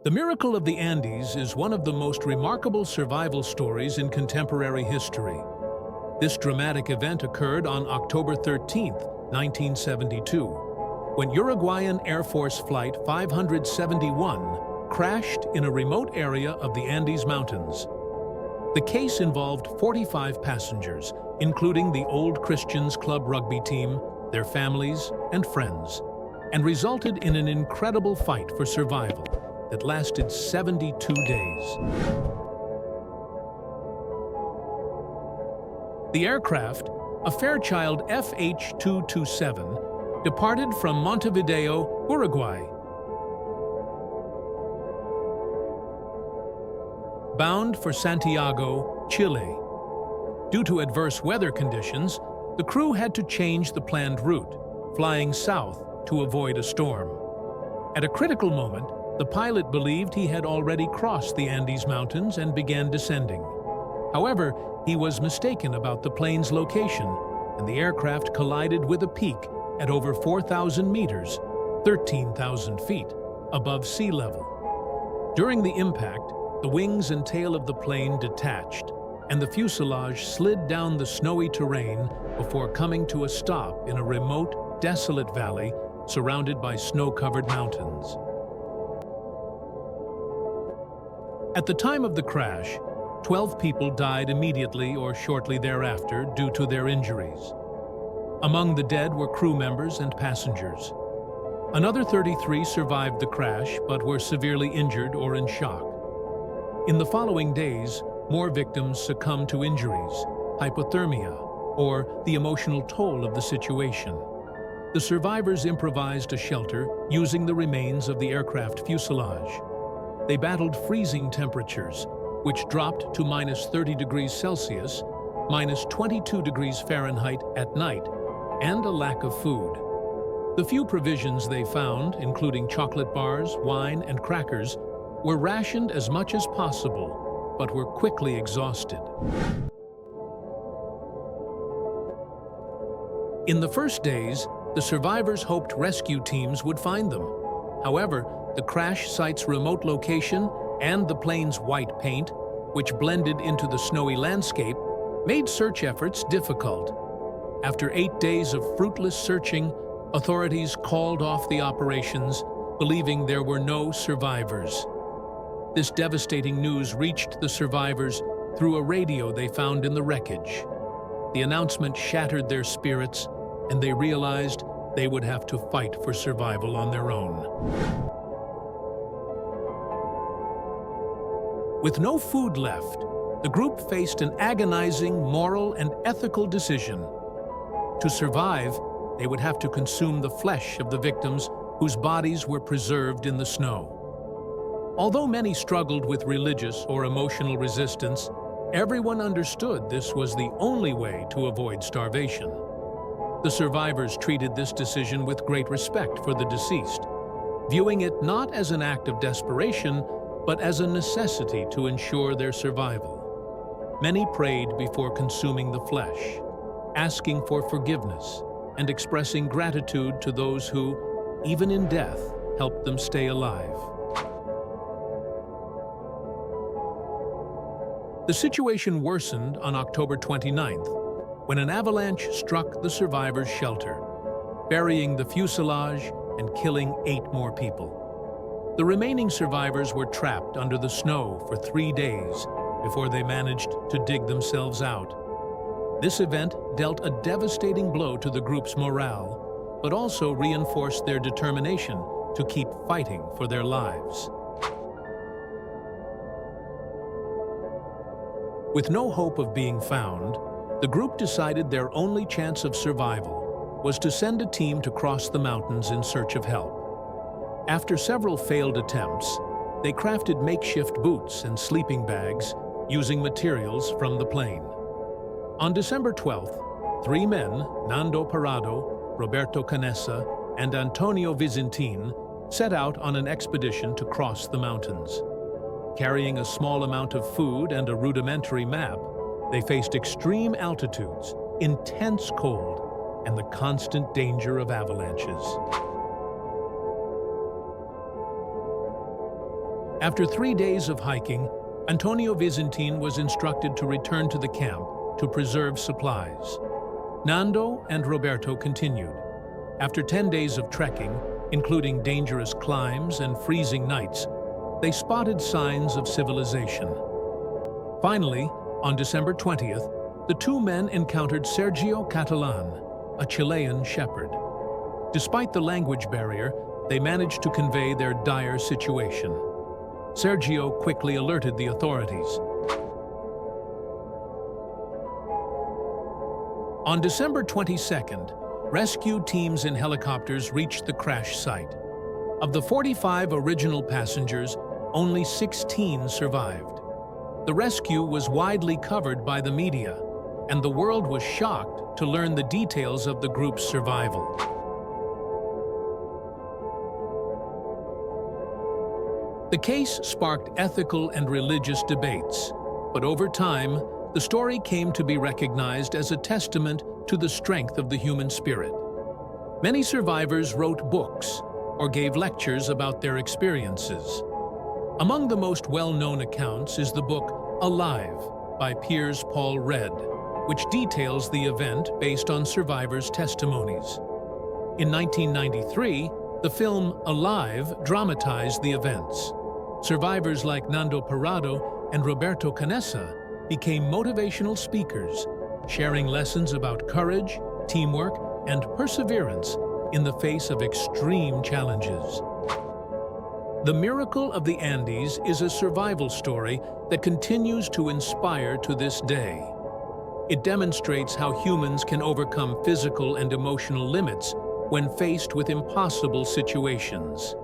The miracle of the Andes is one of the most remarkable survival stories in contemporary history. This dramatic event occurred on October 13, 1972, when Uruguayan Air Force Flight 571 crashed in a remote area of the Andes Mountains. The case involved 45 passengers, including the Old Christians Club rugby team, their families, and friends, and resulted in an incredible fight for survival that lasted 72 days. The aircraft, a Fairchild FH-227, departed from Montevideo, Uruguay, bound for Santiago, Chile. Due to adverse weather conditions, the crew had to change the planned route, flying south to avoid a storm. At a critical moment, the pilot believed he had already crossed the Andes Mountains and began descending. However, he was mistaken about the plane's location, and the aircraft collided with a peak at over 4,000 meters, 13,000 feet, above sea level. During the impact, the wings and tail of the plane detached, and the fuselage slid down the snowy terrain before coming to a stop in a remote, desolate valley surrounded by snow-covered mountains. At the time of the crash, 12 people died immediately or shortly thereafter due to their injuries. Among the dead were crew members and passengers. Another 33 survived the crash but were severely injured or in shock. In the following days, more victims succumbed to injuries, hypothermia, or the emotional toll of the situation. The survivors improvised a shelter using the remains of the aircraft fuselage. They battled freezing temperatures, which dropped to minus 30 degrees Celsius, minus 22 degrees Fahrenheit at night, and a lack of food. The few provisions they found, including chocolate bars, wine, and crackers, were rationed as much as possible, but were quickly exhausted. In the first days, the survivors hoped rescue teams would find them. However, the crash site's remote location and the plane's white paint, which blended into the snowy landscape, made search efforts difficult. After 8 days of fruitless searching, authorities called off the operations, believing there were no survivors. This devastating news reached the survivors through a radio they found in the wreckage. The announcement shattered their spirits, and they realized they would have to fight for survival on their own. With no food left, the group faced an agonizing moral and ethical decision. To survive, they would have to consume the flesh of the victims whose bodies were preserved in the snow. Although many struggled with religious or emotional resistance, everyone understood this was the only way to avoid starvation. The survivors treated this decision with great respect for the deceased, viewing it not as an act of desperation, but as a necessity to ensure their survival. Many prayed before consuming the flesh, asking for forgiveness and expressing gratitude to those who, even in death, helped them stay alive. The situation worsened on October 29th, when an avalanche struck the survivors' shelter, burying the fuselage and killing 8 more people. The remaining survivors were trapped under the snow for 3 days before they managed to dig themselves out. This event dealt a devastating blow to the group's morale, but also reinforced their determination to keep fighting for their lives. With no hope of being found, the group decided their only chance of survival was to send a team to cross the mountains in search of help. After several failed attempts, they crafted makeshift boots and sleeping bags using materials from the plane. On December 12th, 3 men, Nando Parado, Roberto Canessa, and Antonio Vizintin, set out on an expedition to cross the mountains. Carrying a small amount of food and a rudimentary map, they faced extreme altitudes, intense cold, and the constant danger of avalanches. After 3 days of hiking, Antonio Vizintin was instructed to return to the camp to preserve supplies. Nando and Roberto continued. After 10 days of trekking, including dangerous climbs and freezing nights, they spotted signs of civilization. Finally, on December 20th, the two men encountered Sergio Catalan, a Chilean shepherd. Despite the language barrier, they managed to convey their dire situation. Sergio quickly alerted the authorities. On December 22nd, rescue teams in helicopters reached the crash site. Of the 45 original passengers, only 16 survived. The rescue was widely covered by the media, and the world was shocked to learn the details of the group's survival. The case sparked ethical and religious debates, but over time, the story came to be recognized as a testament to the strength of the human spirit. Many survivors wrote books or gave lectures about their experiences. Among the most well-known accounts is the book Alive by Piers Paul Read, which details the event based on survivors' testimonies. In 1993, the film Alive dramatized the events. Survivors like Nando Parrado and Roberto Canessa became motivational speakers, sharing lessons about courage, teamwork, and perseverance in the face of extreme challenges. The Miracle of the Andes is a survival story that continues to inspire to this day. It demonstrates how humans can overcome physical and emotional limits when faced with impossible situations.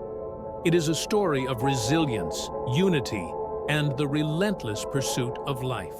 It is a story of resilience, unity, and the relentless pursuit of life.